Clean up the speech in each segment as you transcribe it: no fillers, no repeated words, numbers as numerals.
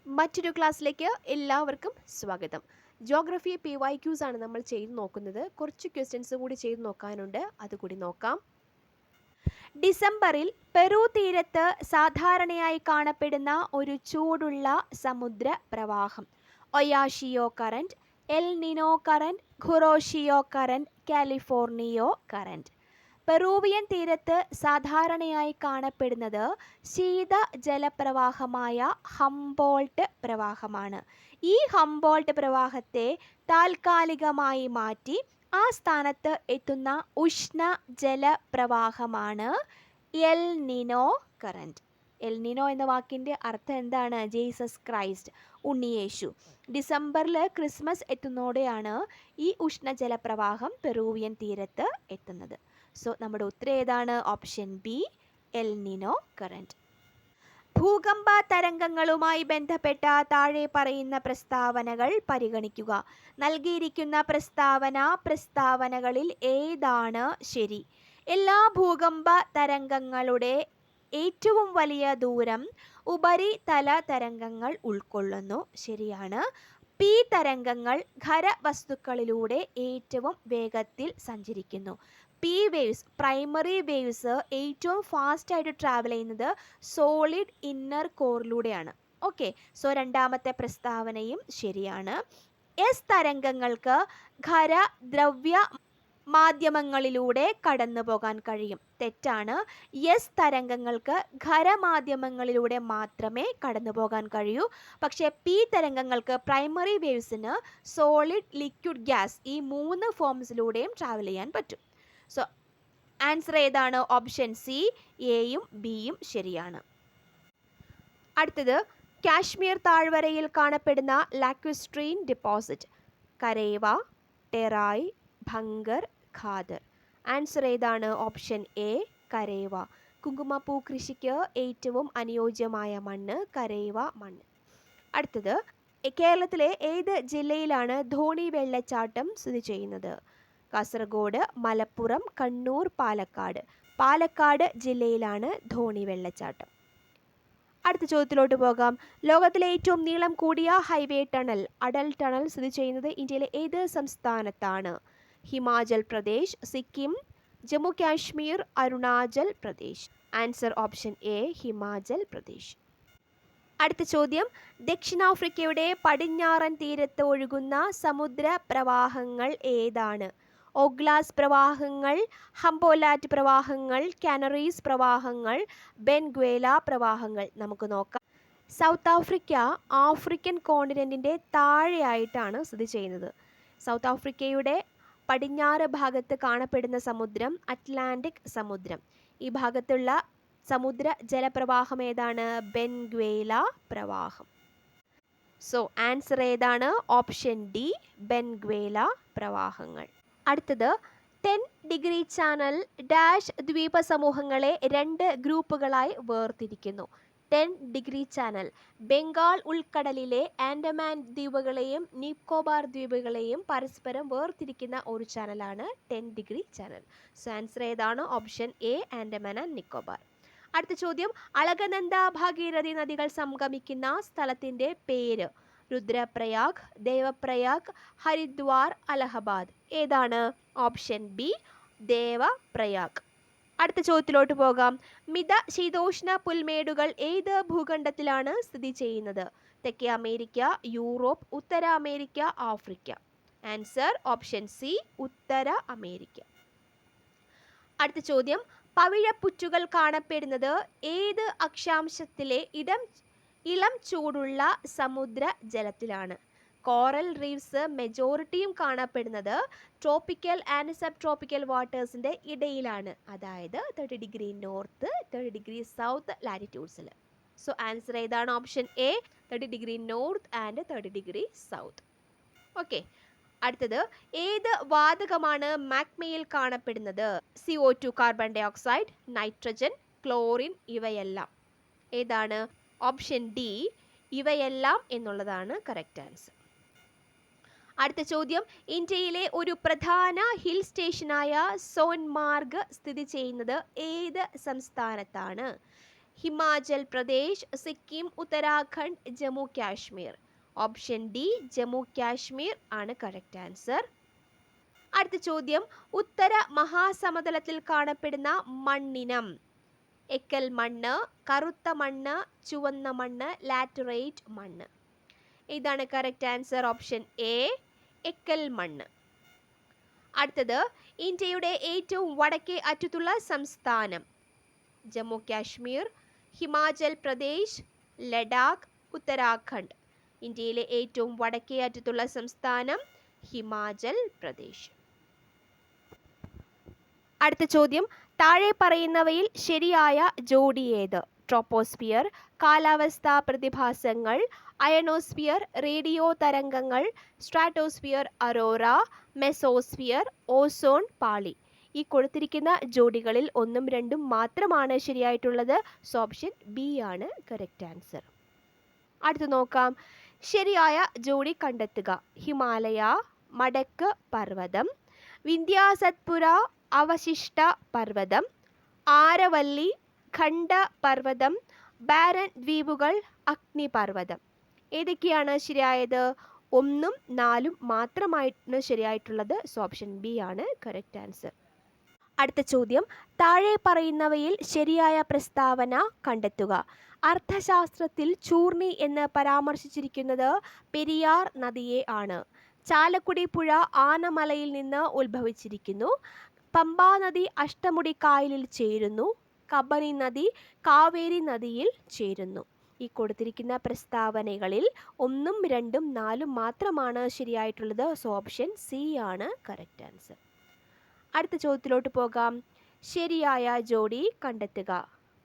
മറ്റൊരു ക്ലാസ്സിലേക്ക് എല്ലാവർക്കും സ്വാഗതം. ജോഗ്രഫി PYQs ആണ് നമ്മൾ ചെയ്ത് നോക്കുന്നത്. കുറച്ച് ക്വസ്റ്റ്യൻസ് കൂടി ചെയ്ത് നോക്കാനുണ്ട്, അതുകൂടി നോക്കാം. ഡിസംബറിൽ പെറു തീരത്ത് സാധാരണയായി കാണപ്പെടുന്ന ഒരു ചൂടുള്ള സമുദ്ര പ്രവാഹം. Oyashio current, El Nino current, Kuroshio current, California current. Peruvian തീരത്ത് സാധാരണയായി കാണപ്പെടുന്നത് ശീത ജലപ്രവാഹമായ ഹംബോൾട്ട് പ്രവാഹമാണ്. ഈ ഹംബോൾട്ട് പ്രവാഹത്തെ താൽക്കാലികമായി മാറ്റി ആ സ്ഥാനത്ത് എത്തുന്ന ഉഷ്ണ ജലപ്രവാഹമാണ് El Nino current. El Nino എന്ന വാക്കിൻ്റെ അർത്ഥം എന്താണ്? ജീസസ് ക്രൈസ്റ്റ്, ഉണ്ണിയേശു. ഡിസംബറിൽ ക്രിസ്മസ് എത്തുന്നതോടെയാണ് ഈ ഉഷ്ണജലപ്രവാഹം പെറൂവിയൻ തീരത്ത് എത്തുന്നത്. സോ നമ്മുടെ ഉത്തരം ഏതാണ്? Option B, L Nino current. ഭൂകമ്പ തരംഗങ്ങളുമായി ബന്ധപ്പെട്ട താഴെ പറയുന്ന പ്രസ്താവനകൾ പരിഗണിക്കുക. നൽകിയിരിക്കുന്ന പ്രസ്താവനകളിൽ ഏതാണ് ശരി? എല്ലാ ഭൂകമ്പ തരംഗങ്ങളുടെ ഏറ്റവും വലിയ ദൂരം ഉപരിതല തരംഗങ്ങൾ ഉൾക്കൊള്ളുന്നു. ശരിയാണ്. പി തരംഗങ്ങൾ ഖരവസ്തുക്കളിലൂടെ ഏറ്റവും വേഗത്തിൽ സഞ്ചരിക്കുന്നു. പി വേവ്സ്, പ്രൈമറി വേവ്സ് ഏറ്റവും ഫാസ്റ്റായിട്ട് ട്രാവൽ ചെയ്യുന്നത് സോളിഡ് ഇന്നർ കോറിലൂടെയാണ്. ഓക്കെ, സോ രണ്ടാമത്തെ പ്രസ്താവനയും ശരിയാണ്. എസ് തരംഗങ്ങൾക്ക് ഖര ദ്രവ്യ മാധ്യമങ്ങളിലൂടെ കടന്നു പോകാൻ കഴിയും. തെറ്റാണ്. എസ് തരംഗങ്ങൾക്ക് ഖരമാധ്യമങ്ങളിലൂടെ മാത്രമേ കടന്നു പോകാൻ കഴിയൂ. പക്ഷേ പി തരംഗങ്ങൾക്ക്, പ്രൈമറി വേവ്സിന് സോളിഡ്, ലിക്വിഡ്, ഗ്യാസ് ഈ 3 ഫോംസിലൂടെയും ട്രാവൽ ചെയ്യാൻ പറ്റും. സോ ആൻസർ ഏതാണ്? ഓപ്ഷൻ സി, എയും ബിയും ശരിയാണ്. അടുത്തത് കാശ്മീർ താഴ്വരയിൽ കാണപ്പെടുന്ന lacustrine deposit. Karewa, Terai, bhangar, khadar. Answer ഏതാണ്? Option A, karewa. കുങ്കുമപ്പൂ കൃഷിക്ക് ഏറ്റവും അനുയോജ്യമായ മണ്ണ് കരേവ മണ്ണ്. അടുത്തത് കേരളത്തിലെ ഏത് ജില്ലയിലാണ് ധോണി വെള്ളച്ചാട്ടം സ്ഥിതി ചെയ്യുന്നത്? കാസർഗോഡ്, മലപ്പുറം, കണ്ണൂർ, പാലക്കാട്. പാലക്കാട് ജില്ലയിലാണ് ധോണി വെള്ളച്ചാട്ടം. അടുത്ത ചോദ്യത്തിലോട്ട് പോകാം. ലോകത്തിലെ ഏറ്റവും നീളം കൂടിയ ഹൈവേ ടണൽ, അടൽ ടണൽ സ്ഥിതി ചെയ്യുന്നത് ഇന്ത്യയിലെ ഏത് സംസ്ഥാനത്താണ്? Himachal Pradesh, Sikkim, Jammu Kashmir, Arunachal Pradesh. Answer option A, Himachal Pradesh. അടുത്ത ചോദ്യം, ദക്ഷിണാഫ്രിക്കയുടെ പടിഞ്ഞാറൻ തീരത്ത് ഒഴുകുന്ന സമുദ്ര പ്രവാഹങ്ങൾ ഏതാണ്? ഓഗ്ലാസ് പ്രവാഹങ്ങൾ, ഹംബോലാറ്റ് പ്രവാഹങ്ങൾ, കാനറീസ് പ്രവാഹങ്ങൾ, ബെൻഗ്വേല പ്രവാഹങ്ങൾ. നമുക്ക് നോക്കാം. സൗത്ത് ആഫ്രിക്ക ആഫ്രിക്കൻ കോണ്ടിനെൻറ്റിൻ്റെ താഴെയായിട്ടാണ് സ്ഥിതി ചെയ്യുന്നത്. സൗത്ത് ആഫ്രിക്കയുടെ പടിഞ്ഞാറ് ഭാഗത്ത് കാണപ്പെടുന്ന സമുദ്രം അറ്റ്ലാന്റിക് സമുദ്രം. ഈ ഭാഗത്തുള്ള സമുദ്ര ജലപ്രവാഹം ഏതാണ്? ബെൻഗ്വേല പ്രവാഹം. സോ ആൻസർ ഏതാണ്? ഓപ്ഷൻ ഡി, ബെൻഗ്വേല പ്രവാഹങ്ങൾ. അടുത്തത് 10 ഡിഗ്രി ചാനൽ ഡാഷ് ദ്വീപ സമൂഹങ്ങളെ 2 ഗ്രൂപ്പുകളായി വേർതിരിക്കുന്നു. 10 ഡിഗ്രി ചാനൽ ബംഗാൾ ഉൾക്കടലിലെ ആൻഡമാൻ ദ്വീപുകളെയും നിക്കോബാർ ദ്വീപുകളെയും പരസ്പരം വേർതിരിക്കുന്ന ഒരു ചാനലാണ് 10 ഡിഗ്രി ചാനൽ. സോ ആൻസർ ഏതാണ്? Option A, Andaman and Nicobar. അടുത്ത ചോദ്യം, അളകനന്ദ, ഭാഗീരഥി നദികൾ സംഗമിക്കുന്ന സ്ഥലത്തിൻ്റെ പേര്? രുദ്രപ്രയാഗ്, ദേവപ്രയാഗ്, ഹരിദ്വാർ, അലഹബാദ്. ഏതാണ്? Option B, Devprayag. അടുത്ത ചോദ്യത്തിലോട്ട് പോകാം. മിത ശീതോഷ്ണ പുൽമേടുകൾ ഏത് ഭൂഖണ്ഡത്തിലാണ് സ്ഥിതി ചെയ്യുന്നത്? തെക്കേ അമേരിക്ക, യൂറോപ്പ്, ഉത്തര America, Africa. Answer option C, ഉത്തര അമേരിക്ക. അടുത്ത ചോദ്യം, പവിഴപ്പുറ്റുകൾ കാണപ്പെടുന്നത് ഏത് അക്ഷാംശത്തിലെ ഇളം ചൂടുള്ള സമുദ്ര ജലത്തിലാണ്? കോറൽ റീഫ്സ് മെജോറിറ്റിയും കാണപ്പെടുന്നത് ട്രോപ്പിക്കൽ ആൻഡ് സബ് ട്രോപ്പിക്കൽ വാട്ടേഴ്സിൻ്റെ ഇടയിലാണ്, അതായത് 30 ഡിഗ്രി നോർത്ത്, 30 ഡിഗ്രി സൗത്ത് ലാറ്റിറ്റ്യൂഡ്സിൽ. സോ ആൻസർ ഏതാണ്? Option A, 30 degree north and 30 degree south. Okay, അടുത്തത് ഏത് വാതകമാണ് മാഗ്മയിൽ കാണപ്പെടുന്നത്? CO2, carbon dioxide, nitrogen, chlorine. ഇവയെല്ലാം. ഏതാണ്? ഓപ്ഷൻ ഡി, ഇവയെല്ലാം എന്നുള്ളതാണ് കറക്റ്റ് ആൻസർ. അടുത്ത ചോദ്യം, ഇന്ത്യയിലെ ഒരു പ്രധാന ഹിൽ സ്റ്റേഷനായ സോൻമാർഗ് സ്ഥിതി ചെയ്യുന്നത് ഏത് സംസ്ഥാനത്താണ്? ഹിമാചൽ പ്രദേശ്, സിക്കിം, ഉത്തരാഖണ്ഡ്, ജമ്മു കാശ്മീർ. ഓപ്ഷൻ ഡി ജമ്മു കാശ്മീർ ആണ് കറക്റ്റ് ആൻസർ. അടുത്ത ചോദ്യം, ഉത്തര മഹാസമതലത്തിൽ കാണപ്പെടുന്ന മണ്ണിനം. എക്കൽ മണ്ണ്, കറുത്ത മണ്ണ്, ചുവന്ന മണ്ണ്, ലാറ്ററൈറ്റ് മണ്ണ്. ഇതാണ് കറക്റ്റ് ആൻസർ. ഓപ്ഷൻ എ എക്കൽ മണ്ണ്. അടുത്തത്, ഇന്ത്യയുടെ ഏറ്റവും വടക്കേ അറ്റത്തുള്ള സംസ്ഥാനം. ജമ്മു കാശ്മീർ, ഹിമാചൽ പ്രദേശ്, ലഡാക്ക്, ഉത്തരാഖണ്ഡ്. ഇന്ത്യയിലെ ഏറ്റവും വടക്കേ അറ്റത്തുള്ള സംസ്ഥാനം ഹിമാചൽ പ്രദേശ്. അടുത്ത ചോദ്യം, താഴെ പറയുന്നവയിൽ ശരിയായ ജോഡി ഏത്? ട്രോപ്പോസ്ഫിയർ, കാലാവസ്ഥാ പ്രതിഭാസങ്ങൾ, അയണോസ്ഫിയർ, റേഡിയോ തരംഗങ്ങൾ, സ്ട്രാറ്റോസ്ഫിയർ, അറോറ, മെസോസ്ഫിയർ, ഓസോൺ പാളി. ഈ കൊടുത്തിരിക്കുന്ന ജോഡികളിൽ ഒന്നും രണ്ടും മാത്രമാണ് ശരിയായിട്ടുള്ളത്. സോ ഓപ്ഷൻ ബി ആണ് കറക്റ്റ് ആൻസർ. അടുത്ത് നോക്കാം, ശരിയായ ജോഡി കണ്ടെത്തുക. ഹിമാലയ, മടക്ക് പർവ്വതം, വിന്ധ്യാസത്പുര അവശിഷ്ട പർവ്വതം, ആരവല്ലി, ഖണ്ഡ പർവ്വതം, ബാരൻ ദ്വീപുകൾ, അഗ്നിപർവ്വതം. ഏതൊക്കെയാണ് ശരിയായത്? 1ഉം 4ഉം മാത്രമായിട്ടാണ് ശരിയായിട്ടുള്ളത്. സോ ഓപ്ഷൻ ബി ആണ് കറക്റ്റ് ആൻസർ. അടുത്ത ചോദ്യം, താഴെ പറയുന്നവയിൽ ശരിയായ പ്രസ്താവന കണ്ടെത്തുക. അർത്ഥശാസ്ത്രത്തിൽ ചൂർണി എന്ന് പരാമർശിച്ചിരിക്കുന്നത് പെരിയാർ നദിയെ ആണ്. ചാലക്കുടി പുഴ ആനമലയിൽ നിന്ന് ഉത്ഭവിച്ചിരിക്കുന്നു. പമ്പാ നദി അഷ്ടമുടി കായലിൽ ചേരുന്നു. കബനി നദി കാവേരി നദിയിൽ ചേരുന്നു. ഈ കൊടുത്തിരിക്കുന്ന പ്രസ്താവനകളിൽ 1ഉം 2ഉം 4ഉം മാത്രമാണ് ശരിയായിട്ടുള്ളത്. സോ ഓപ്ഷൻ സി ആണ് കറക്റ്റ് ആൻസർ. അടുത്ത ചോദ്യത്തിലോട്ട് പോകാം. ശരിയായ ജോഡി കണ്ടെത്തുക.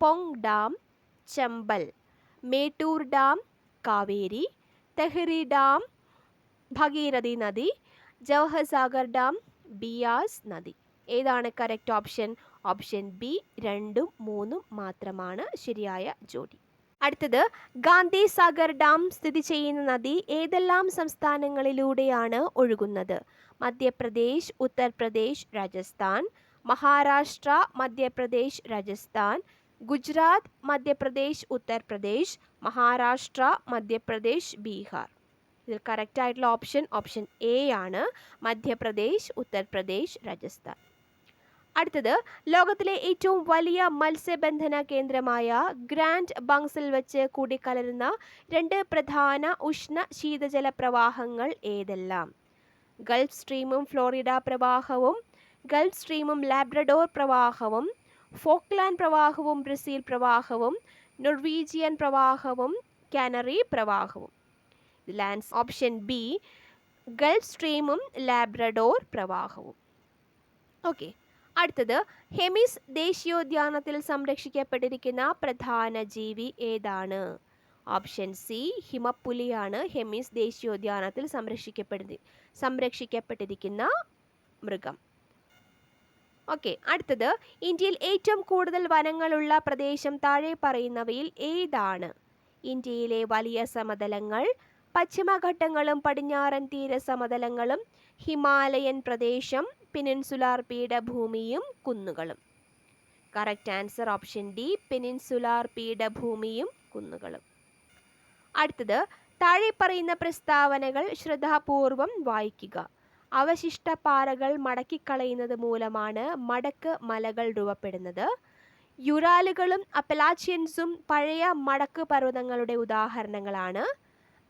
Pong dam, Chambal, Mettur dam, Kaveri, Tehri dam, Bhagirathi നദി, ജവഹർസാഗർ ഡാം, ബിയാസ് നദി. ഏതാണ് കറക്റ്റ് ഓപ്ഷൻ? ഓപ്ഷൻ ബി 2ഉം 3ഉം മാത്രമാണ് ശരിയായ ജോഡി. അടുത്തത്, ഗാന്ധി സാഗർ ഡാം സ്ഥിതി ചെയ്യുന്ന നദി ഏതെല്ലാം സംസ്ഥാനങ്ങളിലൂടെയാണ് ഒഴുകുന്നത്? മധ്യപ്രദേശ്, ഉത്തർപ്രദേശ്, രാജസ്ഥാൻ, മഹാരാഷ്ട്ര, മധ്യപ്രദേശ്, രാജസ്ഥാൻ, ഗുജറാത്ത്, മധ്യപ്രദേശ്, ഉത്തർപ്രദേശ്, മഹാരാഷ്ട്ര, മധ്യപ്രദേശ്, ബീഹാർ. ഇതിൽ കറക്റ്റ് ആയിട്ടുള്ള ഓപ്ഷൻ ഓപ്ഷൻ എ ആണ്, മധ്യപ്രദേശ്, ഉത്തർപ്രദേശ്, രാജസ്ഥാൻ. അടുത്തത്, ലോകത്തിലെ ഏറ്റവും വലിയ മത്സ്യബന്ധന കേന്ദ്രമായ ഗ്രാൻഡ് ബങ്സിൽ വെച്ച് കൂടിക്കലരുന്ന 2 പ്രധാന ഉഷ്ണ ശീതജല പ്രവാഹങ്ങൾ ഏതെല്ലാം? ഗൾഫ് സ്ട്രീമും ഫ്ലോറിഡ പ്രവാഹവും, ഗൾഫ് സ്ട്രീമും ലാബ്രഡോർ പ്രവാഹവും, ഫോക്ലാൻഡ് പ്രവാഹവും ബ്രസീൽ പ്രവാഹവും, നൊർവീജിയൻ പ്രവാഹവും, കാനറി പ്രവാഹവും. ലാൻസ് ഓപ്ഷൻ ബി ഗൾഫ് സ്ട്രീമും ലാബ്രഡോർ പ്രവാഹവും. ഓക്കെ. അടുത്തത്, ഹെമിസ് ദേശീയോദ്യാനത്തിൽ സംരക്ഷിക്കപ്പെട്ടിരിക്കുന്ന പ്രധാന ജീവി ഏതാണ്? ഓപ്ഷൻ സി ഹിമപ്പുലിയാണ് ഹെമിസ് ദേശീയോദ്യാനത്തിൽ സംരക്ഷിക്കപ്പെട്ടിരിക്കുന്ന മൃഗം. ഓക്കെ. അടുത്തത്, ഇന്ത്യയിൽ ഏറ്റവും കൂടുതൽ വനങ്ങളുള്ള പ്രദേശം താഴെ പറയുന്നവയിൽ ഏതാണ്? ഇന്ത്യയിലെ വലിയ സമതലങ്ങൾ, പശ്ചിമഘട്ടങ്ങളും പടിഞ്ഞാറൻ തീര സമതലങ്ങളും, ഹിമാലയൻ പ്രദേശം, പെനിൻസുലാർ പീഠഭൂമിയും, കുന്നുകളും. Correct answer option D peninsular പീഠഭൂമിയും കുന്നുകളും. അടുത്തത്, താഴെ പറയുന്ന പ്രസ്താവനകൾ ശ്രദ്ധാപൂർവം വായിക്കുക. അവശിഷ്ട പാറകൾ മടക്കിക്കളയുന്നത് മൂലമാണ് മടക്ക് മലകൾ രൂപപ്പെടുന്നത്. യുറാലുകളും അപ്പലാച്ചിയൻസും പഴയ മടക്ക് പർവ്വതങ്ങളുടെ ഉദാഹരണങ്ങളാണ്.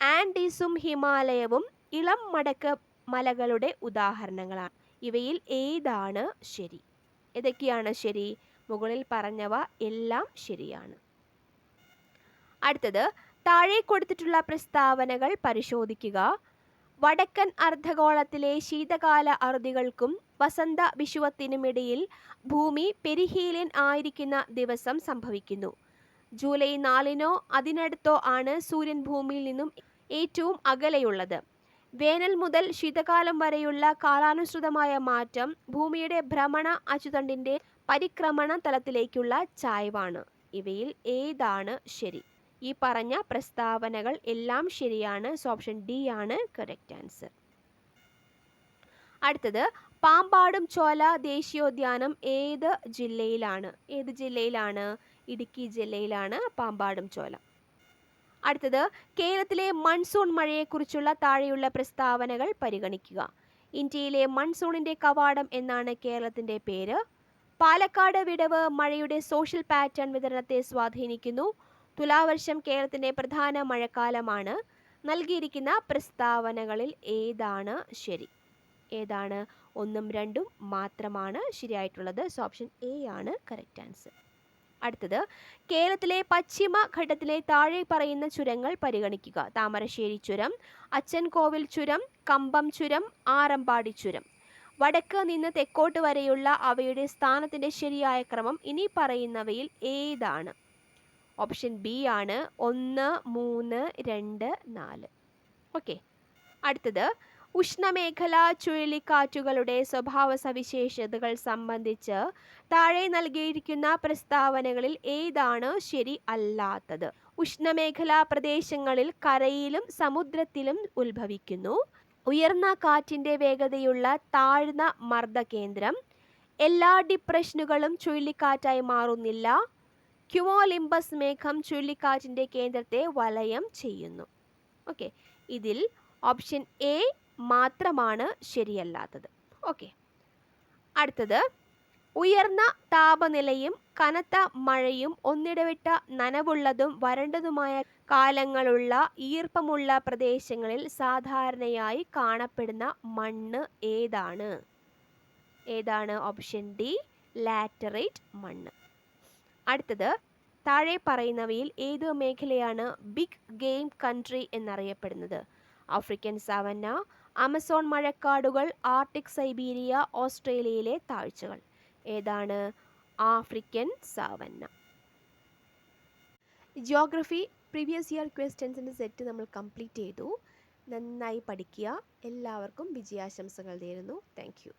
ആൻഡീസും ഹിമാലയവും ഇളം മടക്ക് മലകളുടെ ഉദാഹരണങ്ങളാണ്. ഇവയിൽ ഏതാണ് ശരി? ഏതൊക്കെയാണ് ശരി? മുകളിൽ പറഞ്ഞവ എല്ലാം ശരിയാണ്. അടുത്തത്, താഴെ കൊടുത്തിട്ടുള്ള പ്രസ്താവനകൾ പരിശോധിക്കുക. വടക്കൻ അർദ്ധഗോളത്തിലെ ശീതകാല അറുതികൾക്കും വസന്ത വിഷുവത്തിനുമിടയിൽ ഭൂമി പെരിഹീലിയൻ ആയിരിക്കുന്ന ദിവസം സംഭവിക്കുന്നു. ജൂലൈ 4-നോ അതിനടുത്തോ ആണ് സൂര്യൻ ഭൂമിയിൽ നിന്നും ഏറ്റവും അകലെയുള്ളത്. വേനൽ മുതൽ ശീതകാലം വരെയുള്ള കാലാനുസൃതമായ മാറ്റം ഭൂമിയുടെ ഭ്രമണ അച്ചുതണ്ടിന്റെ പരിക്രമണ തലത്തിലേക്കുള്ള ചായ്വാണ്. ഇവയിൽ ഏതാണ് ശരി? ഈ പറഞ്ഞ പ്രസ്താവനകൾ എല്ലാം ശരിയാണ്. സോ ഓപ്ഷൻ ഡി ആണ് കറക്റ്റ് ആൻസർ. അടുത്തത്, പാമ്പാടും ചോല ദേശീയോദ്യാനം ഏത് ജില്ലയിലാണ്? ഇടുക്കി ജില്ലയിലാണ് പാമ്പാടും ചോല. അടുത്തത്, കേരളത്തിലെ മൺസൂൺ മഴയെക്കുറിച്ചുള്ള താഴെയുള്ള പ്രസ്താവനകൾ പരിഗണിക്കുക. ഇന്ത്യയിലെ മൺസൂണിന്റെ കവാടം എന്നാണ് കേരളത്തിന്റെ പേര്. പാലക്കാട് വിടവ് മഴയുടെ സോഷ്യൽ പാറ്റേൺ വിതരണത്തെ സ്വാധീനിക്കുന്നു. തുലാവർഷം കേരളത്തിന്റെ പ്രധാന മഴക്കാലമാണ്. നൽകിയിരിക്കുന്ന പ്രസ്താവനകളിൽ ഏതാണ് ശരി? ഏതാണ്? 1ഉം 2ഉം മാത്രമാണ് ശരിയായിട്ടുള്ളത്. സോ ഓപ്ഷൻ എ ആണ് കറക്റ്റ് ആൻസർ. അടുത്തത്, കേരളത്തിലെ പശ്ചിമ ഘട്ടത്തിലെ താഴെ പറയുന്ന ചുരങ്ങൾ പരിഗണിക്കുക. താമരശ്ശേരി ചുരം, അച്ചൻകോവിൽ ചുരം, കമ്പം ചുരം, ആറമ്പാടി ചുരം. വടക്ക് നിന്ന് തെക്കോട്ട് വരെയുള്ള അവയുടെ സ്ഥാനത്തിന്റെ ശരിയായ ക്രമം ഇനി പറയുന്നവയിൽ ഏതാണ്? ഓപ്ഷൻ ബി ആണ് 1, 3, 2, 4. ഓക്കെ. അടുത്തത്, ഉഷ്ണമേഖലാ ചുഴലിക്കാറ്റുകളുടെ സ്വഭാവ സവിശേഷതകൾ സംബന്ധിച്ച് താഴെ നൽകിയിരിക്കുന്ന പ്രസ്താവനകളിൽ ഏതാണ് ശരി അല്ലാത്തത്? ഉഷ്ണമേഖലാ പ്രദേശങ്ങളിൽ കരയിലും സമുദ്രത്തിലും ഉത്ഭവിക്കുന്നു. ഉയർന്ന കാറ്റിന്റെ വേഗതയുള്ള താഴ്ന്ന മർദ്ദകേന്ദ്രം. എല്ലാ ഡിപ്രഷനുകളും ചുഴലിക്കാറ്റായി മാറുന്നില്ല. ക്യുമോലിംബസ് മേഘം ചുഴലിക്കാറ്റിന്റെ കേന്ദ്രത്തെ വലയം ചെയ്യുന്നു. ഓക്കെ, ഇതിൽ ഓപ്ഷൻ എ മാത്രമാണ് ശരിയല്ലാത്തത്. ഓക്കെ. അടുത്തത്, ഉയർന്ന താപനിലയും കനത്ത മഴയും ഒന്നിടവിട്ട നനവുള്ളതും വരണ്ടതുമായ കാലങ്ങളുള്ള ഈർപ്പമുള്ള പ്രദേശങ്ങളിൽ സാധാരണയായി കാണപ്പെടുന്ന മണ്ണ് ഏതാണ്? ഏതാണ്? ഓപ്ഷൻ ഡി, ലാറ്ററൈറ്റ് മണ്ണ്. അടുത്തത്, താഴെ പറയുന്നവയിൽ ഏത് മേഖലയാണ് ബിഗ് ഗെയിം കൺട്രി എന്നറിയപ്പെടുന്നത്? ആഫ്രിക്കൻ സാവന്ന, ആമസോൺ മഴക്കാടുകൾ, ആർട്ടിക് സൈബീരിയ, ഓസ്ട്രേലിയയിലെ താഴ്ചകൾ. ഏതാണ്? African savanna. Geography previous year ക്വസ്റ്റ്യൻസിൻ്റെ സെറ്റ് നമ്മൾ കംപ്ലീറ്റ് ചെയ്തു. നന്നായി പഠിക്കുക. എല്ലാവർക്കും വിജയാശംസകൾ നേരുന്നു. Thank U.